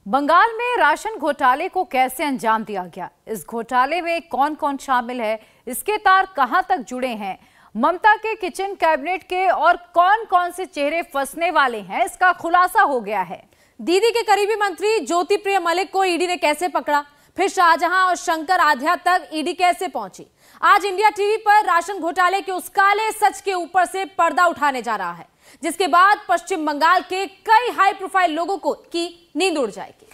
बंगाल में राशन घोटाले को कैसे अंजाम दिया गया, इस घोटाले में कौन कौन शामिल है, इसके तार कहां तक जुड़े हैं, ममता के किचन कैबिनेट के और कौन कौन से चेहरे फंसने वाले हैं, इसका खुलासा हो गया है। दीदी के करीबी मंत्री ज्योतिप्रिय मलिक को ईडी ने कैसे पकड़ा, फिर शाहजहां और शंकर आध्या तक ईडी कैसे पहुंची। आज इंडिया टीवी पर राशन घोटाले के उस काले सच के ऊपर से पर्दा उठाने जा रहा है, जिसके बाद पश्चिम बंगाल के कई हाई प्रोफाइल लोगों को की नींद उड़ जाएगी।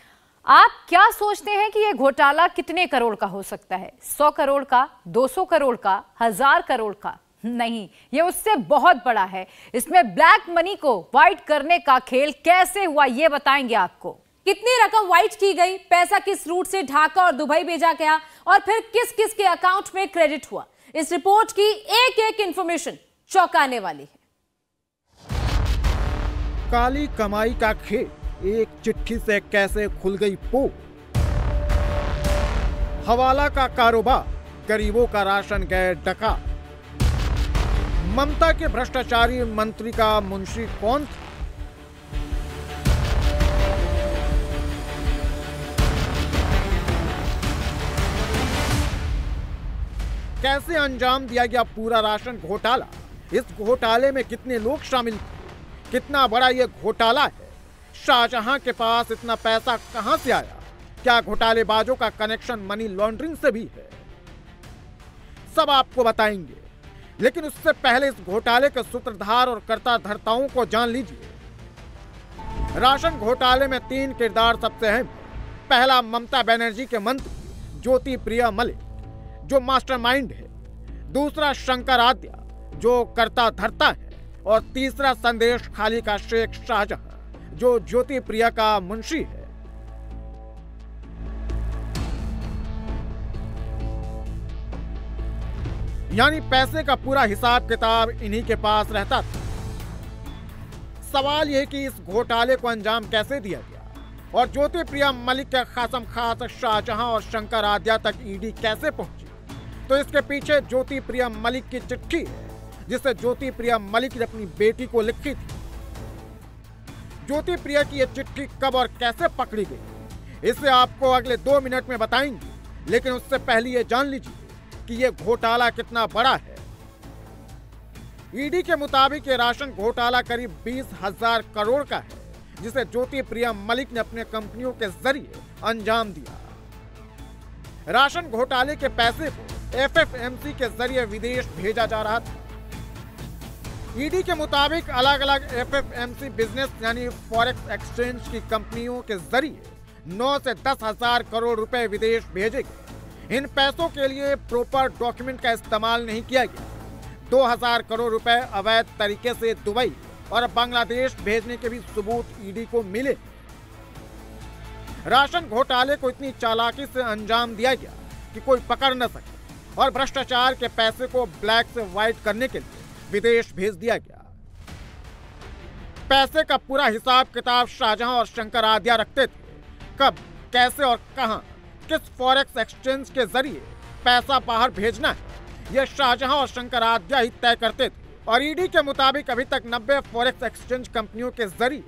आप क्या सोचते हैं कि यह घोटाला कितने करोड़ का हो सकता है? 100 करोड़ का, 200 करोड़ का, 1000 करोड़ का? नहीं, ये उससे बहुत बड़ा है। इसमें ब्लैक मनी को व्हाइट करने का खेल कैसे हुआ, ये बताएंगे आपको। कितनी रकम व्हाइट की गई, पैसा किस रूट से ढाका और दुबई भेजा गया और फिर किस किस के अकाउंट में क्रेडिट हुआ, इस रिपोर्ट की एक एक इंफॉर्मेशन चौंकाने वाली है। काली कमाई का खेल एक चिट्ठी से कैसे खुल गई पोल। हवाला का कारोबार, गरीबों का राशन गए डका। ममता के भ्रष्टाचारी मंत्री का मुंशी कौन था? कैसे अंजाम दिया गया पूरा राशन घोटाला? इस घोटाले में कितने लोग शामिल थे? कितना बड़ा यह घोटाला है? शाहजहां के पास इतना पैसा कहां से आया? क्या घोटालेबाजों का कनेक्शन मनी लॉन्ड्रिंग से भी है? सब आपको बताएंगे, लेकिन उससे पहले इस घोटाले के सूत्रधार और कर्ता धर्ताओं को जान लीजिए। राशन घोटाले में 3 किरदार सबसे अहम है। पहला, ममता बनर्जी के मंत्री ज्योतिप्रिय मलिक, जो मास्टरमाइंड है। दूसरा, शंकर आध्या, जो कर्ता धर्ता है। और तीसरा, संदेश खाली का शेख शाहजहां, जो ज्योतिप्रिय का मुंशी है। यानी पैसे का पूरा हिसाब किताब इन्हीं के पास रहता था। सवाल यह कि इस घोटाले को अंजाम कैसे दिया गया और ज्योतिप्रिय मलिक के खासम खास शाहजहां और शंकर आध्या तक ईडी कैसे पहुंची। तो इसके पीछे ज्योतिप्रिय मलिक की चिट्ठी है, जिसे ज्योतिप्रिय मलिक ने अपनी बेटी को लिखी थी। ज्योतिप्रिय की यह चिट्ठी कब और कैसे पकड़ी गई, इसे आपको अगले 2 मिनट में बताएंगे। लेकिन उससे पहले ये जान लीजिए कि यह घोटाला कितना बड़ा है। ईडी के मुताबिक ये राशन घोटाला करीब 20,000 करोड़ का है, जिसे ज्योतिप्रिय मलिक ने अपने कंपनियों के जरिए अंजाम दिया। राशन घोटाले के पैसे को एफएफएमसी के जरिए विदेश भेजा जा रहा था। ईडी के मुताबिक अलग अलग एफएफएमसी बिजनेस यानी फॉरेक्स एक्सचेंज की कंपनियों के जरिए 9 से 10,000 करोड़ रुपए विदेश भेजे गए। इन पैसों के लिए प्रॉपर डॉक्यूमेंट का इस्तेमाल नहीं किया गया। 2,000 करोड़ रुपए अवैध तरीके से दुबई और बांग्लादेश भेजने के भी सबूत ईडी को मिले। राशन घोटाले को इतनी चालाकी से अंजाम दिया गया कि कोई पकड़ न सके और भ्रष्टाचार के पैसे को ब्लैक से व्हाइट करने के लिए विदेश भेज दिया गया। पैसे का पूरा हिसाब किताब शाहजहां और शंकर आध्या रखते थे। कब, कैसे और कहां, किस फॉरेक्स एक्सचेंज के जरिए पैसा बाहर भेजना है, यह शाहजहां और शंकर आध्या ही तय करते थे। और ईडी के मुताबिक अभी तक 90 फॉरेक्स एक्सचेंज कंपनियों के जरिए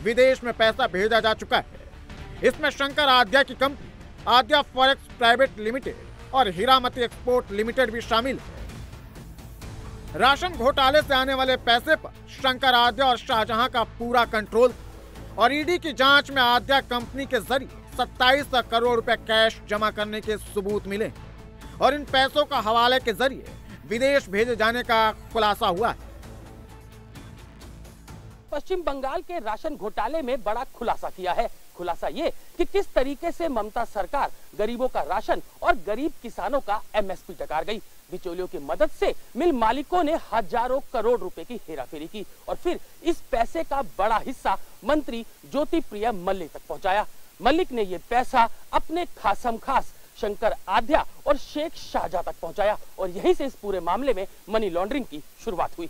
विदेश में पैसा भेजा जा चुका है। इसमें शंकर आध्या की कंपनी आध्या फॉरेक्स प्राइवेट लिमिटेड और हीरामती एक्सपोर्ट लिमिटेड भी शामिल है। राशन घोटाले से आने वाले पैसे पर शंकर आध्या और शाहजहां का पूरा कंट्रोल था। और ईडी की जांच में आध्या कंपनी के जरिए 27 करोड़ रुपए कैश जमा करने के सबूत मिले और इन पैसों का हवाले के जरिए विदेश भेजे जाने का खुलासा हुआ है। पश्चिम बंगाल के राशन घोटाले में बड़ा खुलासा किया है। खुलासा ये कि किस तरीके से ममता सरकार गरीबों का राशन और गरीब किसानों का एमएसपी टकार गई। बिचौलियों की मदद से मिल मालिकों ने हजारों करोड़ रुपए की हेराफेरी की और फिर इस पैसे का बड़ा हिस्सा मंत्री ज्योतिप्रिय मलिक तक पहुंचाया। मलिक ने ये पैसा अपने खासम खास शंकर आध्या और शेख शाहजहां तक पहुंचाया और यहीं से इस पूरे मामले में मनी लॉन्ड्रिंग की शुरुआत हुई।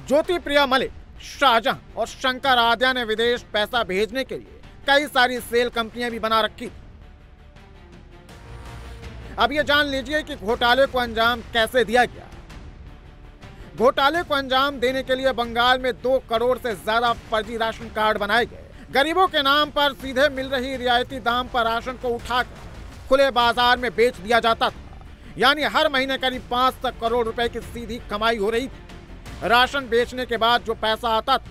ज्योतिप्रिय मलिक, शाहजहां और शंकर आध्या ने विदेश पैसा भेजने के लिए कई सारी सेल कंपनियां भी बना रखी थी। अब ये जान लीजिए कि घोटाले को अंजाम कैसे दिया गया। घोटाले को अंजाम देने के लिए बंगाल में 2 करोड़ से ज्यादा फर्जी राशन कार्ड बनाए गए। गरीबों के नाम पर सीधे मिल रही रियायती दाम पर राशन को उठाकर खुले बाजार में बेच दिया जाता था। यानी हर महीने करीब 5 करोड़ रुपए की सीधी कमाई हो रही थी। राशन बेचने के बाद जो पैसा आता था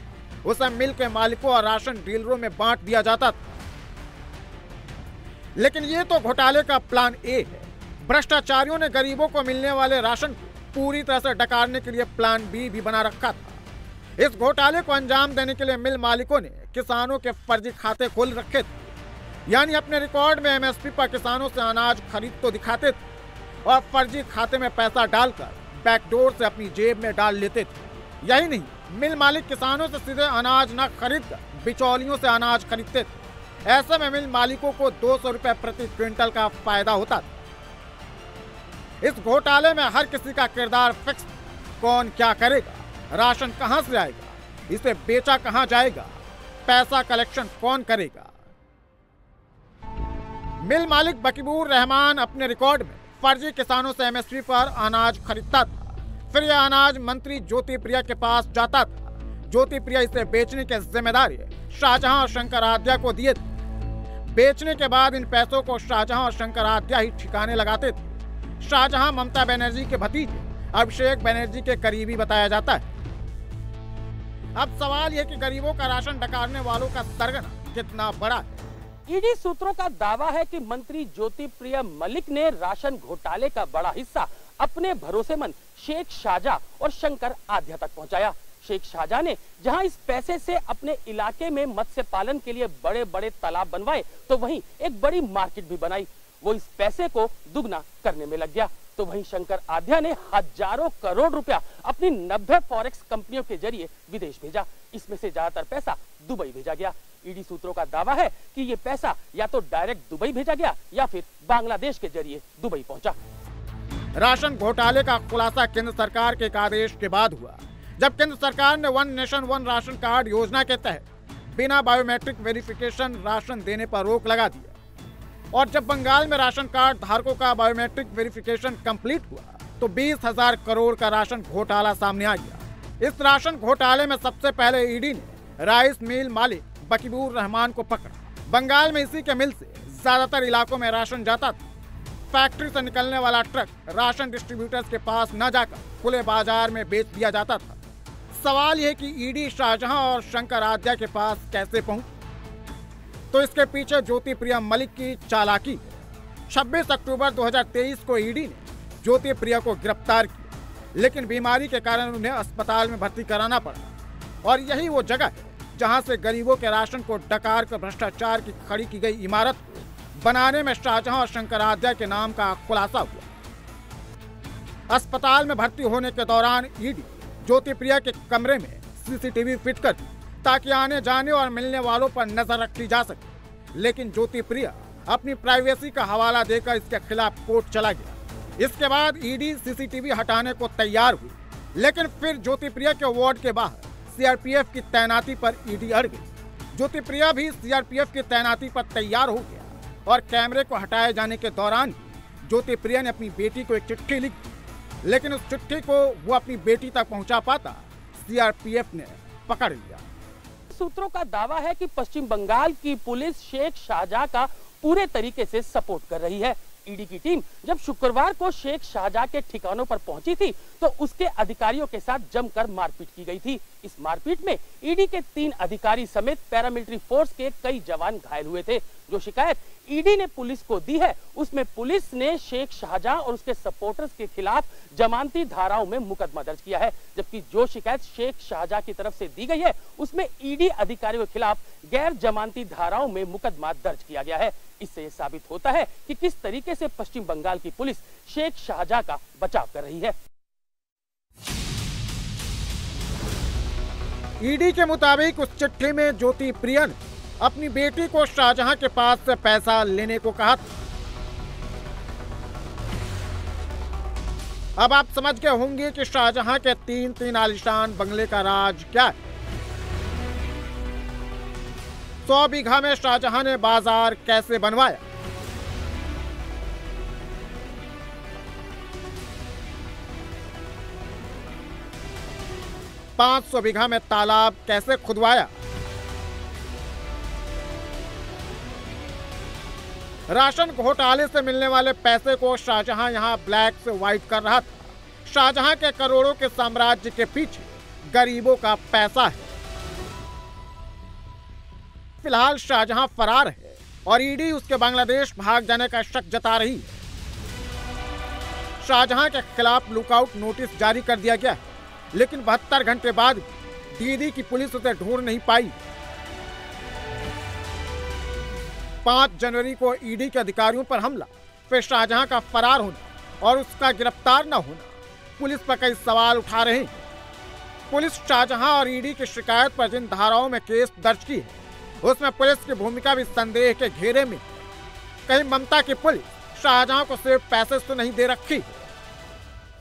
उसे मिल के मालिकों और राशन डीलरों में बांट दिया जाता था। लेकिन ये तो घोटाले का प्लान ए है। भ्रष्टाचारियों ने गरीबों को मिलने वाले राशन को पूरी तरह से डकारने के लिए प्लान बी भी बना रखा था। इस घोटाले को अंजाम देने के लिए मिल मालिकों ने किसानों के फर्जी खाते खोल रखे थे। यानी अपने रिकॉर्ड में एमएसपी पर किसानों से अनाज खरीद तो दिखाते थे और फर्जी खाते में पैसा डालकर बैकडोर से अपनी जेब में डाल लेते थे। यही नहीं, मिल मालिक किसानों से सीधे अनाज न खरीदकर बिचौलियों से अनाज खरीदते थे। ऐसे में मिल मालिकों को 200 रुपए प्रति क्विंटल का फायदा होता था। इस घोटाले में हर किसी का किरदार फिक्स। कौन क्या करेगा, राशन कहां से आएगा, इसे बेचा कहां जाएगा, पैसा कलेक्शन कौन करेगा। मिल मालिक बकीबूर रहमान अपने रिकॉर्ड में फर्जी किसानों से एमएसपी पर अनाज खरीदता था। फिर यह अनाज मंत्री ज्योति प्रिया के पास जाता था। ज्योति प्रिया इसे बेचने की जिम्मेदारी शाहजहां और शंकर आद्या को दिए थे। बेचने के बाद इन पैसों को शाहजहां और शंकर आद्या ही ठिकाने लगाते थे। शाहजहां ममता बनर्जी के भतीजे अभिषेक बनर्जी के करीबी बताया जाता है। अब सवाल यह कि गरीबों का राशन डकारने वालों का सरगना कितना बड़ा है। ईडी सूत्रों का दावा है कि मंत्री ज्योति प्रिया मलिक ने राशन घोटाले का बड़ा हिस्सा अपने भरोसेमंद शेख शाहजहां और शंकर आद्या तक पहुंचाया। शेख शाहजहां ने जहां इस पैसे से अपने इलाके में मत्स्य पालन के लिए बड़े बड़े तालाब बनवाए, तो वहीं एक बड़ी मार्केट भी बनाई। वो इस पैसे को दुगना करने में लग गया। तो वहीं शंकर आद्या ने हजारों करोड़ रुपया अपनी 90 फॉरेक्स कंपनियों के जरिए विदेश भेजा। इसमें से ज्यादातर पैसा दुबई भेजा गया। ईडी सूत्रों का दावा है कि ये पैसा या तो डायरेक्ट दुबई भेजा गया या फिर बांग्लादेश के जरिए दुबई पहुंचा। राशन घोटाले का खुलासा केंद्र सरकार के एक आदेश के बाद हुआ, जब केंद्र सरकार ने one nation one ration card योजना के तहत बिना बायोमेट्रिक वेरिफिकेशन राशन देने पर रोक लगा दिया। और जब बंगाल में राशन कार्ड धारकों का बायोमेट्रिक वेरिफिकेशन कंप्लीट हुआ तो 20,000 करोड़ का राशन घोटाला सामने आ गया। इस राशन घोटाले में सबसे पहले ईडी ने राइस मिल मालिक बकीबूर रहमान को पकड़ा। बंगाल में इसी के मिल से ज्यादातर इलाकों में राशन जाता था। फैक्ट्री से निकलने वाला ट्रक राशन डिस्ट्रीब्यूटर्स के पास न जाकर खुले बाजार में बेच दिया जाता था। सवाल यह कि ईडी शाहजहां और शंकर आद्या के पास कैसे पहुंची, तो इसके पीछे ज्योति प्रिया मलिक की चालाकी। 26 अक्टूबर 2023 को ईडी ने ज्योति प्रिया को गिरफ्तार किया, लेकिन बीमारी के कारण उन्हें अस्पताल में भर्ती कराना पड़ा। और यही वो जगह है जहां से गरीबों के राशन को डकार कर भ्रष्टाचार की खड़ी की गई इमारत बनाने में शाहजहां और शंकर आद्या के नाम का खुलासा हुआ। अस्पताल में भर्ती होने के दौरान ईडी ज्योति प्रिया के कमरे में सीसीटीवी फिट कर दी ताकि आने जाने और मिलने वालों पर नजर रखी जा सके। लेकिन ज्योति प्रिया अपनी प्राइवेसी का हवाला देकर इसके खिलाफ कोर्ट चला गया। इसके बाद ईडी सीसीटीवी हटाने को तैयार हुई, लेकिन फिर ज्योति प्रिया के वार्ड के बाहर सीआरपीएफ की तैनाती पर ईडी अड़ गई। ज्योति प्रिया भी सीआरपीएफ की तैनाती पर तैयार हो गया और कैमरे को हटाए जाने के दौरान ज्योति प्रिया ने अपनी बेटी को एक चिट्ठी लिखी, लेकिन उस चिट्ठी को वो अपनी बेटी तक पहुंचा पाता सीआरपीएफ ने पकड़ लिया। सूत्रों का दावा है कि पश्चिम बंगाल की पुलिस शेख शाहजहां का पूरे तरीके से सपोर्ट कर रही है। ईडी की टीम जब शुक्रवार को शेख शाहजहां के ठिकानों पर पहुंची थी तो उसके अधिकारियों के साथ जमकर मारपीट की गई थी। इस मारपीट में ईडी के 3 अधिकारी समेत पैरामिलिट्री फोर्स के कई जवान घायल हुए थे। जो शिकायत ईडी ने पुलिस को दी है उसमें पुलिस ने शेख शाहजहां और उसके सपोर्टर्स के खिलाफ जमानती धाराओं में मुकदमा दर्ज किया है, जबकि जो शिकायत शेख शाहजहां की तरफ से दी गई है उसमें ईडी अधिकारियों के खिलाफ गैर जमानती धाराओं में मुकदमा दर्ज किया गया है। इससे यह साबित होता है कि किस तरीके से पश्चिम बंगाल की पुलिस शेख शाहजहां का बचाव कर रही है। ईडी के मुताबिक उस चिट्ठी में ज्योति प्रिया ने अपनी बेटी को शाहजहां के पास से पैसा लेने को कहा था। अब आप समझ गए होंगे कि शाहजहां के 3 आलीशान बंगले का राज क्या है। 100 बीघा में शाहजहां ने बाजार कैसे बनवाया, $500 बीघा में तालाब कैसे खुदवाया, राशन घोटाले से मिलने वाले पैसे को शाहजहां यहां ब्लैक से व्हाइट कर रहा था। शाहजहां के करोड़ों के साम्राज्य के पीछे गरीबों का पैसा है। फिलहाल शाहजहां फरार है और ईडी उसके बांग्लादेश भाग जाने का शक जता रही है। शाहजहां के खिलाफ लुकआउट नोटिस जारी कर दिया गया, लेकिन 72 घंटे बाद दीदी की पुलिस उसे ढूंढ नहीं पाई। 5 जनवरी को ईडी के अधिकारियों पर हमला, फिर शाहजहां का फरार होना और उसका गिरफ्तार न होना पुलिस पर कई सवाल उठा रहे हैं। पुलिस शाहजहां और ईडी की शिकायत पर जिन धाराओं में केस दर्ज की है, उसमें पुलिस की भूमिका भी संदेह के घेरे में। कहीं ममता की पुलिस शाहजहां को सिर्फ पैसे तो नहीं दे रखी।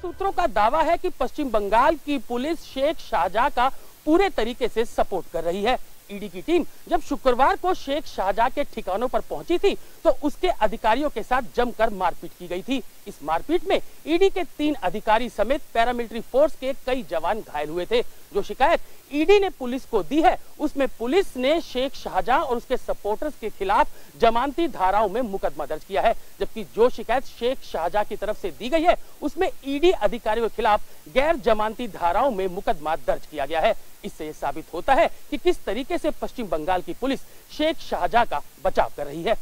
सूत्रों का दावा है कि पश्चिम बंगाल की पुलिस शेख शाहजहां का पूरे तरीके से सपोर्ट कर रही है। ईडी की टीम जब शुक्रवार को शेख शाहजहां के ठिकानों पर पहुंची थी तो उसके अधिकारियों के साथ जमकर मारपीट की गई थी। इस मारपीट में ईडी के 3 अधिकारी समेत पैरामिलिट्री फोर्स के कई जवान घायल हुए थे। जो शिकायत ईडी ने पुलिस को दी है, उसमें पुलिस ने शेख शाहजहां और उसके सपोर्टर्स के खिलाफ जमानती धाराओं में मुकदमा दर्ज किया है, जबकि जो शिकायत शेख शाहजहां की तरफ से दी गई है उसमें ईडी अधिकारियों के खिलाफ गैर जमानती धाराओं में मुकदमा दर्ज किया गया है। इससे यह साबित होता है कि किस तरीके से पश्चिम बंगाल की पुलिस शेख शाहजहां का बचाव कर रही है।